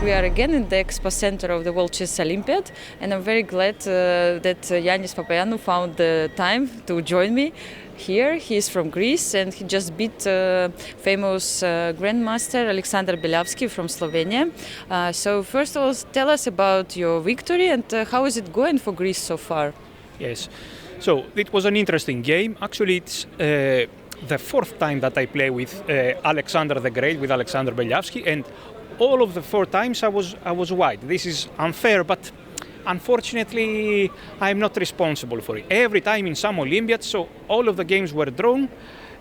We are again in the Expo Center of the World Chess Olympiad, and I'm very glad that Ioannis Papaioannou found the time to join me here. He is from Greece and he just beat famous Grandmaster Alexander Belavsky from Slovenia. So first of all, tell us about your victory and how is it going for Greece so far? Yes, so it was an interesting game. Actually, it's the fourth time that I play with Alexander the Great, with Alexander Belavsky, and all of the four times I was white. This is unfair, but unfortunately I'm not responsible for it. Every time in some Olympiads, so all of the games were drawn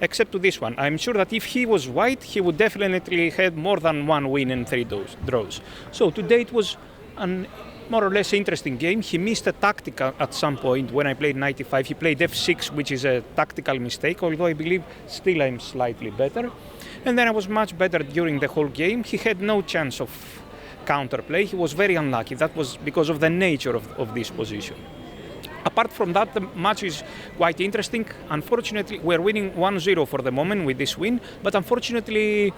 except to this one. I'm sure that if he was white, he would definitely have more than one win and three draws. So today it was an more or less interesting game. He missed a tactic at some point when I played 95. He played f6, which is a tactical mistake, although I believe still I'm slightly better. And then I was much better during the whole game. He had no chance of counterplay. He was very unlucky. That was because of the nature of this position. Apart from that, the match is quite interesting. Unfortunately, we're winning 1-0 for the moment with this win, but unfortunately,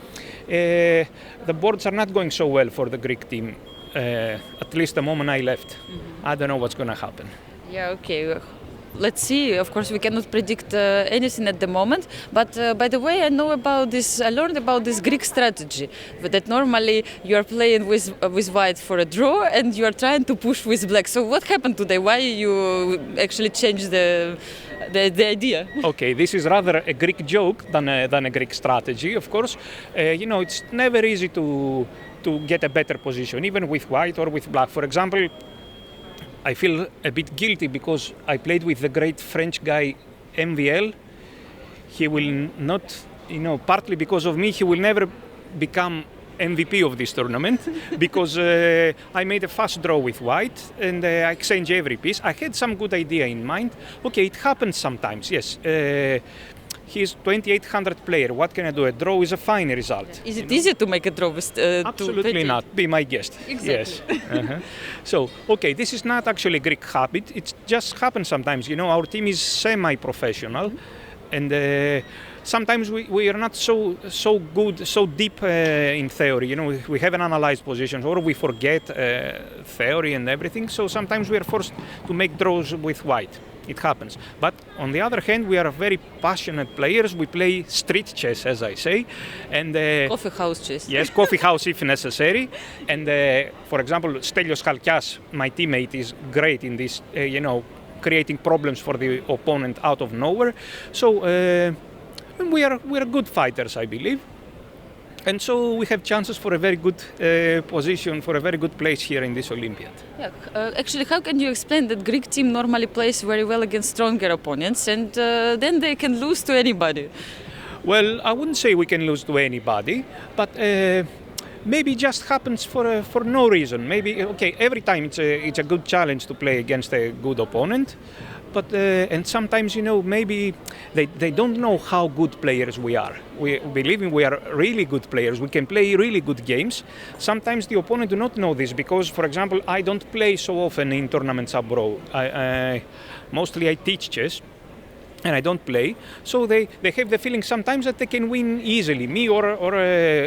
the boards are not going so well for the Greek team, at least the moment I left. I don't know what's going to happen. Yeah, okay. Let's see. Of course, we cannot predict anything at the moment. But by the way, I learned about this Greek strategy that normally you are playing with white for a draw and you are trying to push with black. So what happened today? Why you actually changed the idea? Okay, this is rather a Greek joke than a Greek strategy. Of course, it's never easy to get a better position, even with white or with black. For example, I feel a bit guilty because I played with the great French guy MVL. He will not, partly because of me, he will never become MVP of this tournament because I made a fast draw with white and I exchanged every piece. I had some good idea in mind. Okay, it happens sometimes, yes. He's 2800 player. What can I do? A draw is a fine result. Is it easy to make a draw with Absolutely not. Be my guest. Exactly. Yes. So, okay, this is not actually a Greek habit. It just happens sometimes. Our team is semi-professional, and sometimes we are not so good, so deep in theory. We haven't analyzed positions, or we forget theory and everything. So sometimes we are forced to make draws with white. It happens. But on the other hand, we are very passionate players. We play street chess, as I say, and coffee house chess. Yes, coffee house if necessary. And for example, Stelios Chalkias, my teammate, is great in this. Creating problems for the opponent out of nowhere. So we are good fighters, I believe. And so we have chances for a very good position, for a very good place here in this Olympiad. Yeah, actually, how can you explain that Greek team normally plays very well against stronger opponents and then they can lose to anybody? Well, I wouldn't say we can lose to anybody, but maybe it just happens for no reason. Maybe, okay, every time it's a good challenge to play against a good opponent. But and sometimes, maybe they don't know how good players we are. We believe we are really good players. We can play really good games. Sometimes the opponent do not know this because, for example, I don't play so often in tournaments abroad. Mostly I teach chess and I don't play. So they have the feeling sometimes that they can win easily, me or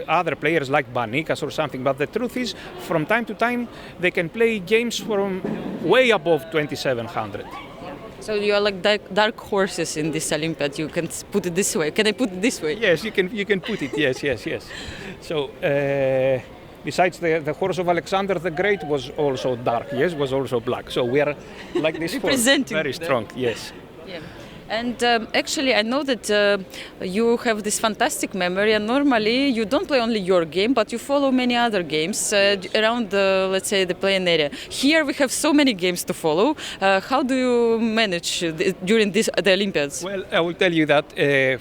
other players like Banikas or something. But the truth is, from time to time, they can play games from way above 2700. So you are like dark horses in this Olympiad. You can put it this way. Can I put it this way? Yes, you can put it. Yes. So besides the horse of Alexander the Great was also dark. Yes, was also black. So we are like this horse, very strong. Yes. Yeah. And actually, I know that you have this fantastic memory, and normally you don't play only your game, but you follow many other games around, let's say, the playing area. Here we have so many games to follow. How do you manage during the Olympiads? Well, I will tell you that,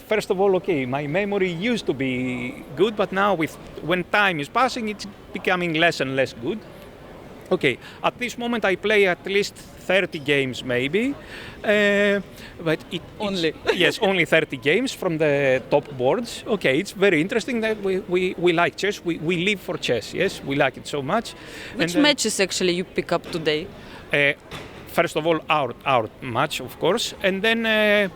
first of all, okay, my memory used to be good, but now when time is passing, it's becoming less and less good. Okay, at this moment I play at least 30 games maybe, but only? Yes, only 30 games from the top boards. Okay, it's very interesting that we like chess, we live for chess, yes, we like it so much. Which matches actually you pick up today? First of all, our match, of course, and then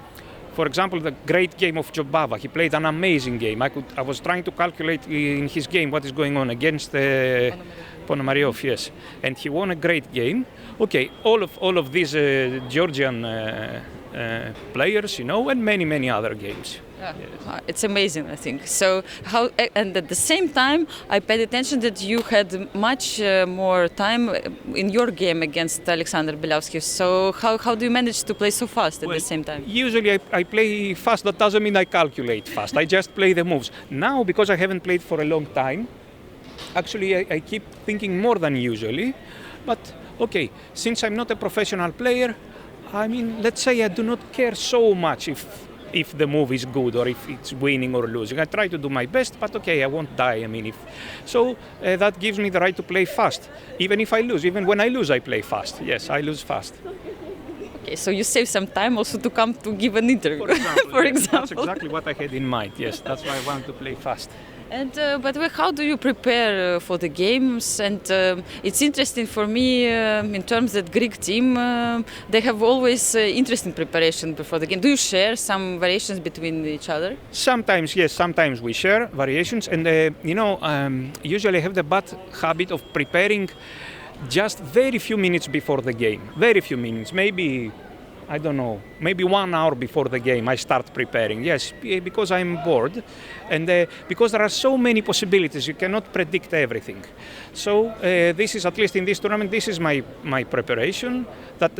For example, the great game of Jobava. He played an amazing game. I was trying to calculate in his game what is going on against Ponomariov, yes, and he won a great game. Okay, all of these Georgian players, and many other games. Yeah. It's amazing, I think. So and at the same time, I paid attention that you had much more time in your game against Alexander Beliavsky. So how do you manage to play so fast at the same time? Usually I play fast. That doesn't mean I calculate fast. I just play the moves. Now, because I haven't played for a long time, actually I keep thinking more than usually. But okay, since I'm not a professional player, I mean, let's say I do not care so much if the move is good or if it's winning or losing. I try to do my best, but okay, I won't die. I mean, that gives me the right to play fast. Even if I lose, even when I lose, I play fast. Yes, I lose fast. Okay, so you save some time also to come to give an interview. For example. That's exactly what I had in mind. Yes, that's why I want to play fast. And but how do you prepare for the games? And it's interesting for me in terms that Greek team they have always interesting preparation before the game. Do you share some variations between each other? Sometimes yes, sometimes we share variations, and usually I have the bad habit of preparing just very few minutes before the game. Very few minutes, maybe. I don't know, maybe 1 hour before the game I start preparing. Yes, because I'm bored and because there are so many possibilities, you cannot predict everything. So this is, at least in this tournament, this is my preparation. That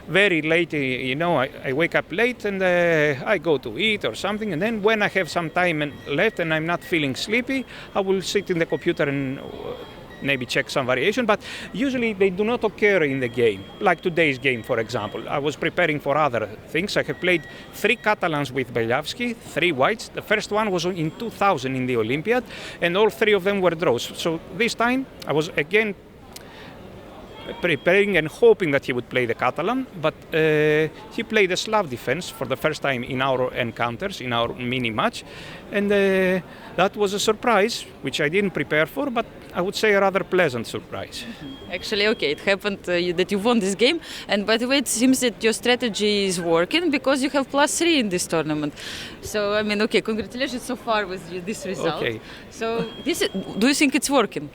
very late, I wake up late and I go to eat or something, and then when I have some time left and I'm not feeling sleepy, I will sit in the computer and maybe check some variation, but usually they do not occur in the game. Like today's game, for example. I was preparing for other things. I have played 3 Catalans with Beliavsky, 3 whites. The first one was in 2000 in the Olympiad, and all 3 of them were draws. So this time I was again preparing and hoping that he would play the Catalan, but he played a Slav defense for the first time in our encounters, in our mini match, and that was a surprise, which I didn't prepare for, but I would say a rather pleasant surprise. Actually, okay, it happened that you won this game, and by the way, it seems that your strategy is working because you have +3 in this tournament. So, I mean, okay, congratulations so far with this result. Okay. So, do you think it's working?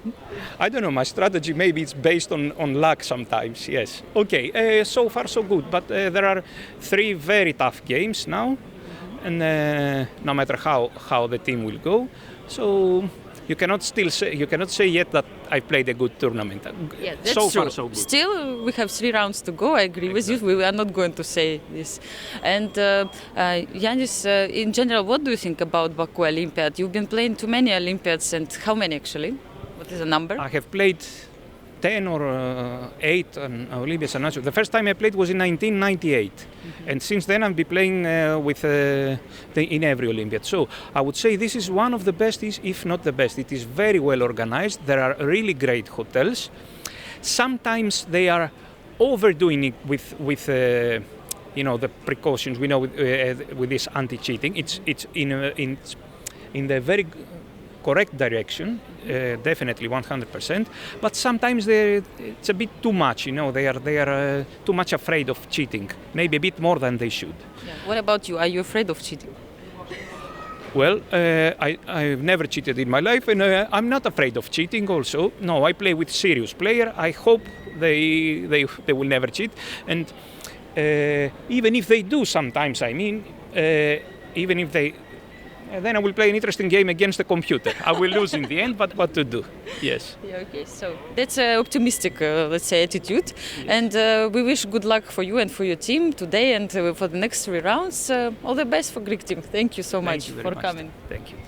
I don't know, my strategy maybe it's based on luck sometimes, yes. Okay, so far so good, but there are 3 very tough games now, and no matter how the team will go, so you cannot say yet that I played a good tournament. Yeah, that's so true. Far so good. Still, we have 3 rounds to go. I agree with you. We are not going to say this. And Ioannis, in general, what do you think about Baku Olympiad? You've been playing too many Olympiads, and how many actually? What is the number? I have played 10 or 8 on Olympiads. The first time I played was in 1998, and since then I've been playing in every Olympiad. So I would say this is one of the best, if not the best. It is very well organized. There are really great hotels. Sometimes they are overdoing it with the precautions. We know with this anti-cheating, it's in the very correct direction, definitely 100%. But sometimes it's a bit too much. They are too much afraid of cheating. Maybe a bit more than they should. Yeah. What about you? Are you afraid of cheating? Well, I've never cheated in my life, and I'm not afraid of cheating. Also, no, I play with serious player. I hope they will never cheat, and even if they do, sometimes even if they. Then I will play an interesting game against the computer. I will lose in the end, but what to do? Yes. Yeah, okay, so that's an optimistic, let's say, attitude. Yes. And we wish good luck for you and for your team today and for the next 3 rounds. All the best for Greek team. Thank you so much for coming. Thank you.